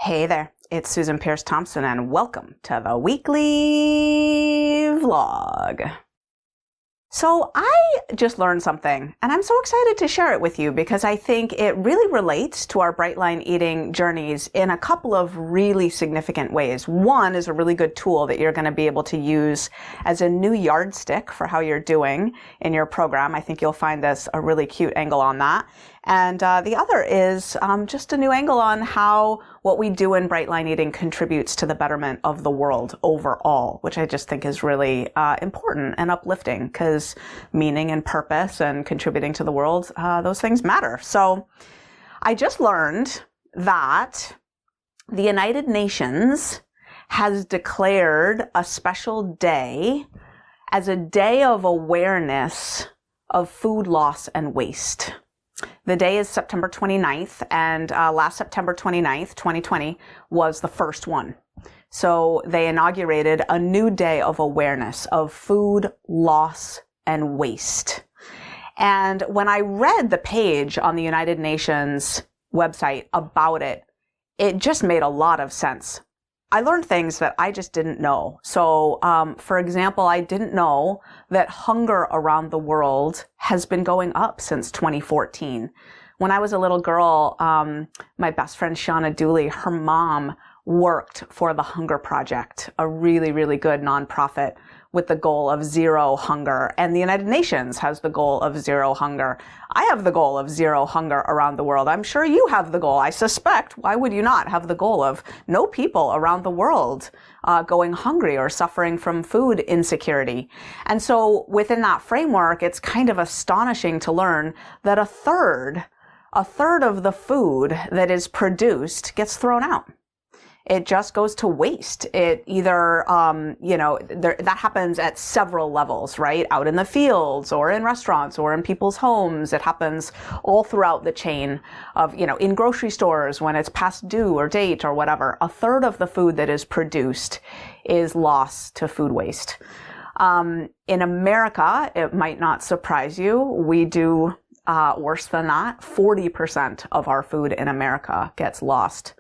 Hey there, it's Susan Peirce Thompson and welcome to the weekly vlog. So I just learned something and I'm so excited to share it with you because I think it really relates to our Brightline eating journeys in a couple of really significant ways. One is a really good tool that you're going to be able to use as a new yardstick for how you're doing in your program. I think you'll find this a really cute angle on that. And the other is just a new angle on how what we do in Brightline Eating contributes to the betterment of the world overall, which I just think is really important and uplifting because meaning and purpose and contributing to the world, those things matter. So I just learned that the United Nations has declared a special day as a day of awareness of food loss and waste. The day is September 29th, and last September 29th, 2020, was the first one. So they inaugurated a new day of awareness of food loss and waste. And when I read the page on the United Nations website about it, it just made a lot of sense. I learned things that I just didn't know. So, for example, I didn't know that hunger around the world has been going up since 2014. When I was a little girl, my best friend Shauna Dooley, her mom worked for the Hunger Project, a really, really good nonprofit with the goal of zero hunger. And the United Nations has the goal of zero hunger. I have the goal of zero hunger around the world. I'm sure you have the goal. I suspect, why would you not have the goal of no people around the world going hungry or suffering from food insecurity? And so within that framework, it's kind of astonishing to learn that a third of the food that is produced gets thrown out. It just goes to waste. It either, that happens at several levels, right? Out in the fields or in restaurants or in people's homes. It happens all throughout the chain of, in grocery stores when it's past due or date or whatever. A third of the food that is produced is lost to food waste. In America, it might not surprise you. We do worse than that. 40% of our food in America gets lost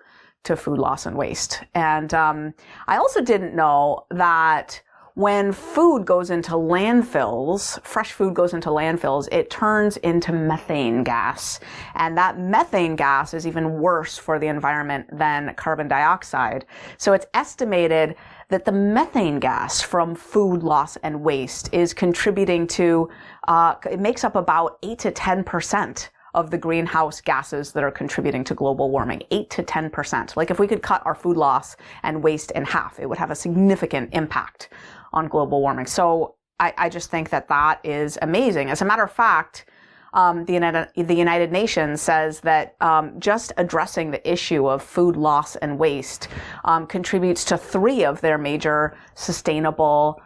to food loss and waste. And I also didn't know that when food goes into landfills, fresh food goes into landfills, it turns into methane gas. And that methane gas is even worse for the environment than carbon dioxide. So it's estimated that the methane gas from food loss and waste is contributing to, it makes up about 8 to 10% of the greenhouse gases that are contributing to global warming, 8 to 10%. Like if we could cut our food loss and waste in half, it would have a significant impact on global warming. So I just think that that is amazing. As a matter of fact, the United Nations says that just addressing the issue of food loss and waste contributes to 3 of their major sustainable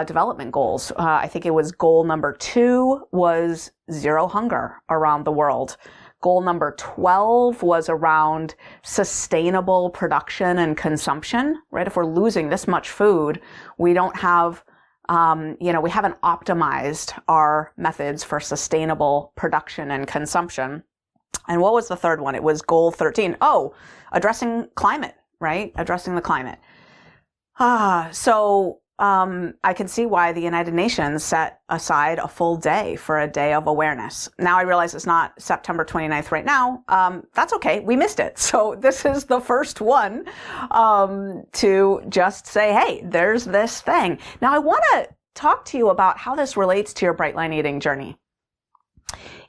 development goals. I think it was goal number 2 was zero hunger around the world. Goal number 12 was around sustainable production and consumption, right? If we're losing this much food, we don't have, we haven't optimized our methods for sustainable production and consumption. And what was the third one? It was goal 13. Oh, addressing climate, right? Addressing the climate. I can see why the United Nations set aside a full day for a day of awareness. Now I realize it's not September 29th right now. That's okay. We missed it. So this is the first one to just say, hey, there's this thing. Now I want to talk to you about how this relates to your Brightline Eating journey.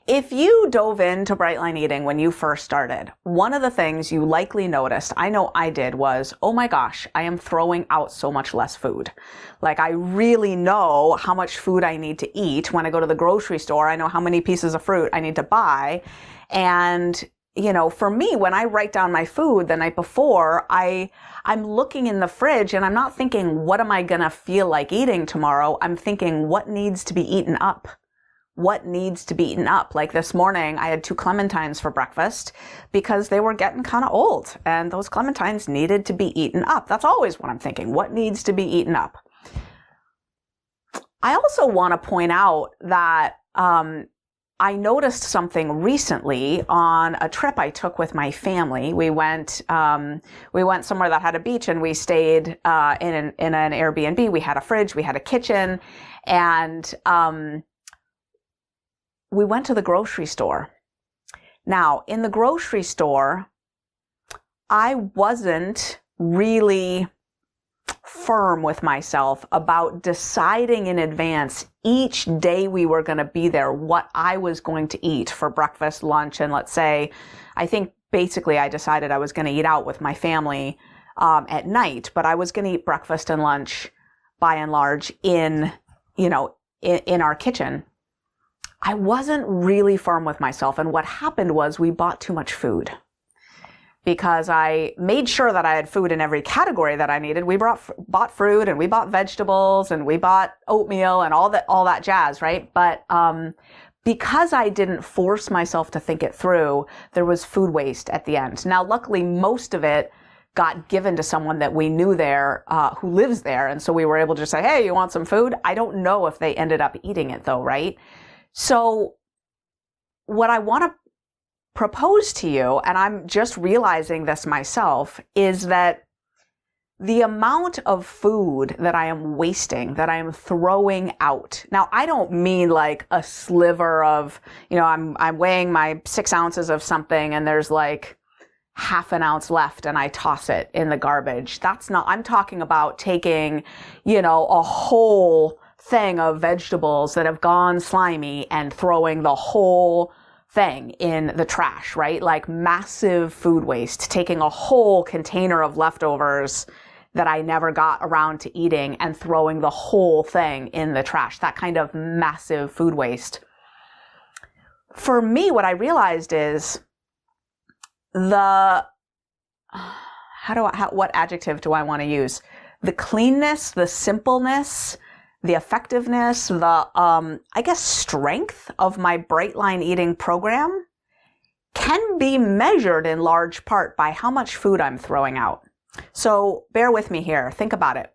If you dove into Brightline Eating when you first started, one of the things you likely noticed, I know I did, was, oh my gosh, I am throwing out so much less food. Like I really know how much food I need to eat when I go to the grocery store. I know how many pieces of fruit I need to buy. And, for me, when I write down my food the night before, I'm looking in the fridge and I'm not thinking, what am I going to feel like eating tomorrow? I'm thinking, what needs to be eaten up? What needs to be eaten up? Like this morning, I had 2 clementines for breakfast because they were getting kind of old and those clementines needed to be eaten up. That's always what I'm thinking. What needs to be eaten up? I also want to point out that I noticed something recently on a trip I took with my family. We went somewhere that had a beach, and we stayed in an Airbnb. We had a fridge, we had a kitchen, and we went to the grocery store. Now, in the grocery store, I wasn't really firm with myself about deciding in advance each day we were going to be there what I was going to eat for breakfast, lunch, and let's say, I think basically I decided I was going to eat out with my family at night, but I was going to eat breakfast and lunch by and large in our kitchen. I wasn't really firm with myself, and what happened was we bought too much food. Because I made sure that I had food in every category that I needed. We bought fruit, and we bought vegetables, and we bought oatmeal and all that jazz, right? But because I didn't force myself to think it through, there was food waste at the end. Now, luckily, most of it got given to someone that we knew there, who lives there, and so we were able to just say, "Hey, you want some food?" I don't know if they ended up eating it though, right? So what I want to propose to you, and I'm just realizing this myself, is that the amount of food that I am wasting, that I am throwing out. Now, I don't mean like a sliver of, I'm weighing my 6 ounces of something and there's like half an ounce left and I toss it in the garbage. That's not, I'm talking about taking, a whole thing of vegetables that have gone slimy and throwing the whole thing in the trash, right? Like massive food waste, taking a whole container of leftovers that I never got around to eating and throwing the whole thing in the trash. That kind of massive food waste. For me, what I realized is what adjective do I want to use? The cleanness, the simpleness, the effectiveness, the, strength of my Bright Line Eating program can be measured in large part by how much food I'm throwing out. So bear with me here. Think about it.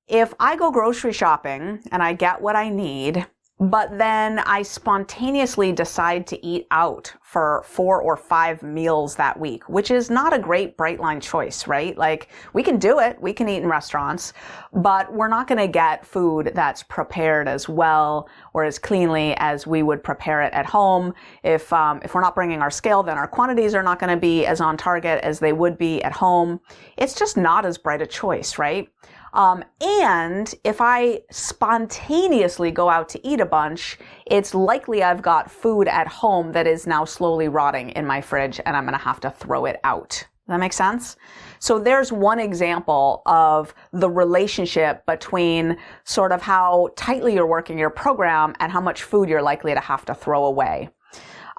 If I go grocery shopping and I get what I need, but then I spontaneously decide to eat out for 4 or 5 meals that week, which is not a great Bright Line choice, right? Like, we can do it, we can eat in restaurants, but we're not going to get food that's prepared as well or as cleanly as we would prepare it at home. If we're not bringing our scale, then our quantities are not going to be as on target as they would be at home. It's just not as bright a choice, right? And if I spontaneously go out to eat a bunch, it's likely I've got food at home that is now slowly rotting in my fridge and I'm going to have to throw it out. Does that make sense? So there's one example of the relationship between sort of how tightly you're working your program and how much food you're likely to have to throw away.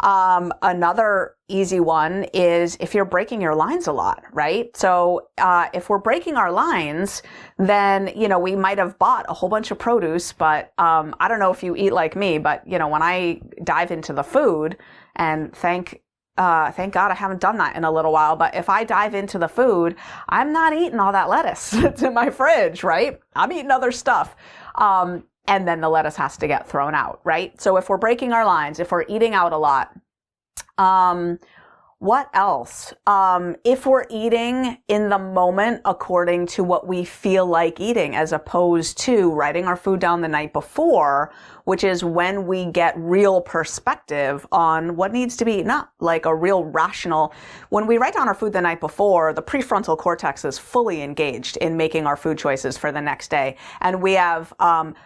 Another easy one is if you're breaking your lines a lot, right? So, if we're breaking our lines, then, we might have bought a whole bunch of produce, but, I don't know if you eat like me, but, when I dive into the food, and thank God I haven't done that in a little while, but if I dive into the food, I'm not eating all that lettuce that's in my fridge, right? I'm eating other stuff. And then the lettuce has to get thrown out, right? So if we're breaking our lines, if we're eating out a lot, what else? If we're eating in the moment according to what we feel like eating, as opposed to writing our food down the night before, which is when we get real perspective on what needs to be eaten up, like a real rational. When we write down our food the night before, the prefrontal cortex is fully engaged in making our food choices for the next day. And we have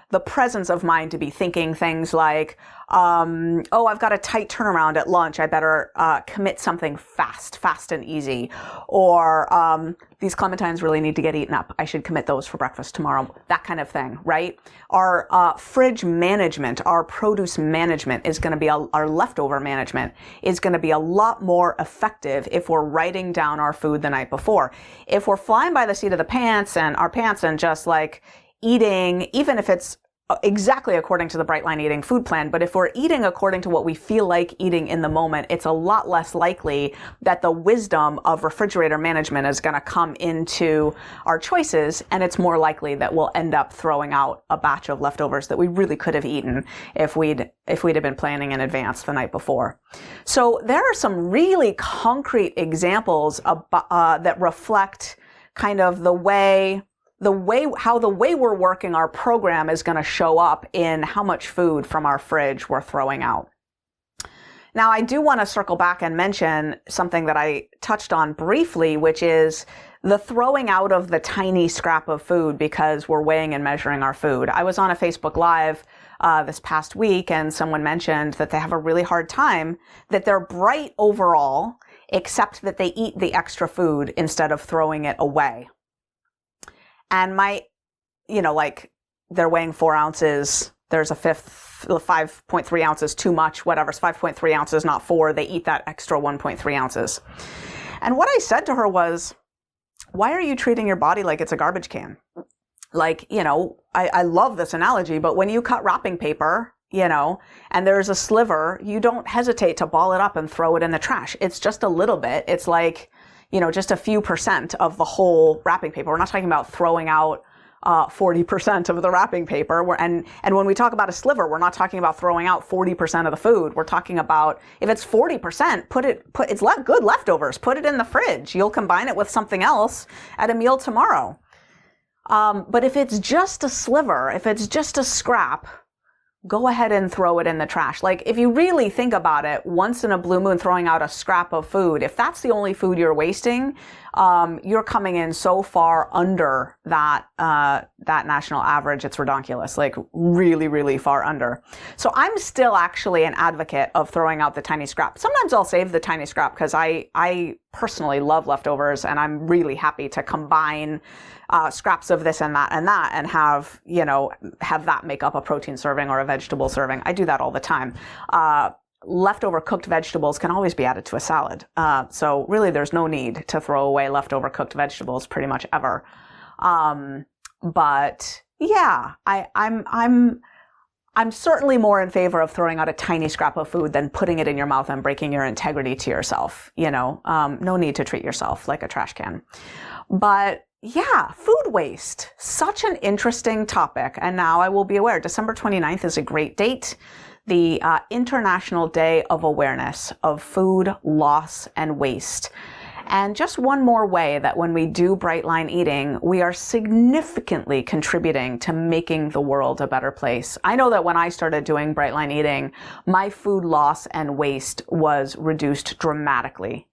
the presence of mind to be thinking things like, I've got a tight turnaround at lunch. I better commit something fast and easy. Or these clementines really need to get eaten up. I should commit those for breakfast tomorrow. That kind of thing, right? Our fridge management, our produce management is going to be, our leftover management is going to be a lot more effective if we're writing down our food the night before. If we're flying by the seat of the pants and our pants and just like eating, even if it's exactly according to the Brightline Eating food plan, but if we're eating according to what we feel like eating in the moment, it's a lot less likely that the wisdom of refrigerator management is going to come into our choices, and it's more likely that we'll end up throwing out a batch of leftovers that we really could have eaten if we'd have been planning in advance the night before. So there are some really concrete examples that reflect kind of the way we're working our program is going to show up in how much food from our fridge we're throwing out. Now, I do want to circle back and mention something that I touched on briefly, which is the throwing out of the tiny scrap of food because we're weighing and measuring our food. I was on a Facebook Live this past week, and someone mentioned that they have a really hard time, that they're bright overall, except that they eat the extra food instead of throwing it away. And they're weighing 4 ounces. There's a 5.3 ounces too much, whatever. It's 5.3 ounces, not 4. They eat that extra 1.3 ounces. And what I said to her was, why are you treating your body like it's a garbage can? I love this analogy, but when you cut wrapping paper, and there's a sliver, you don't hesitate to ball it up and throw it in the trash. It's just a little bit. It's like, just a few percent of the whole wrapping paper. We're not talking about throwing out 40% of the wrapping paper. And when we talk about a sliver, we're not talking about throwing out 40% of the food. We're talking about, if it's 40%, it's good leftovers. Put it in the fridge. You'll combine it with something else at a meal tomorrow. But if it's just a sliver, if it's just a scrap, go ahead and throw it in the trash. Like, if you really think about it, once in a blue moon throwing out a scrap of food, if that's the only food you're wasting, you're coming in so far under that national average, it's redonkulous, like really, really far under. So I'm still actually an advocate of throwing out the tiny scrap. Sometimes I'll save the tiny scrap because I personally love leftovers, and I'm really happy to combine scraps of this and that and have that make up a protein serving or a vegetable serving. I do that all the time. Leftover cooked vegetables can always be added to a salad. So really there's no need to throw away leftover cooked vegetables pretty much ever. But yeah, I'm certainly more in favor of throwing out a tiny scrap of food than putting it in your mouth and breaking your integrity to yourself. No need to treat yourself like a trash can. But yeah, food waste, such an interesting topic. And now I will be aware, December 29th is a great date, the International Day of Awareness of Food Loss and Waste. And just one more way that when we do Brightline Eating, we are significantly contributing to making the world a better place. I know that when I started doing Brightline Eating, my food loss and waste was reduced dramatically.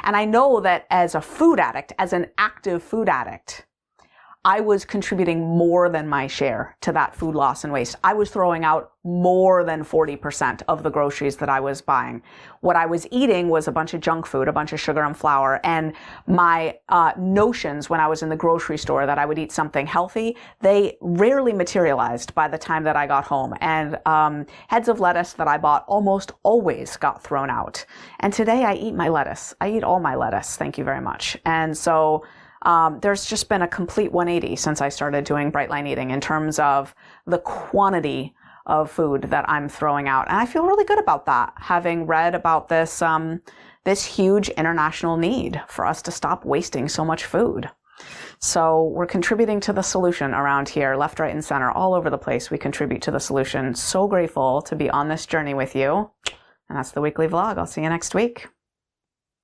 And I know that as a food addict, as an active food addict, I was contributing more than my share to that food loss and waste. I was throwing out more than 40% of the groceries that I was buying. What I was eating was a bunch of junk food, a bunch of sugar and flour, and my notions when I was in the grocery store that I would eat something healthy, they rarely materialized by the time that I got home. And heads of lettuce that I bought almost always got thrown out. And today I eat my lettuce. I eat all my lettuce. Thank you very much. And so there's just been a complete 180 since I started doing Brightline Eating in terms of the quantity of food that I'm throwing out. And I feel really good about that, having read about this huge international need for us to stop wasting so much food. So we're contributing to the solution around here, left, right, and center, all over the place. We contribute to the solution. So grateful to be on this journey with you. And that's the weekly vlog. I'll see you next week.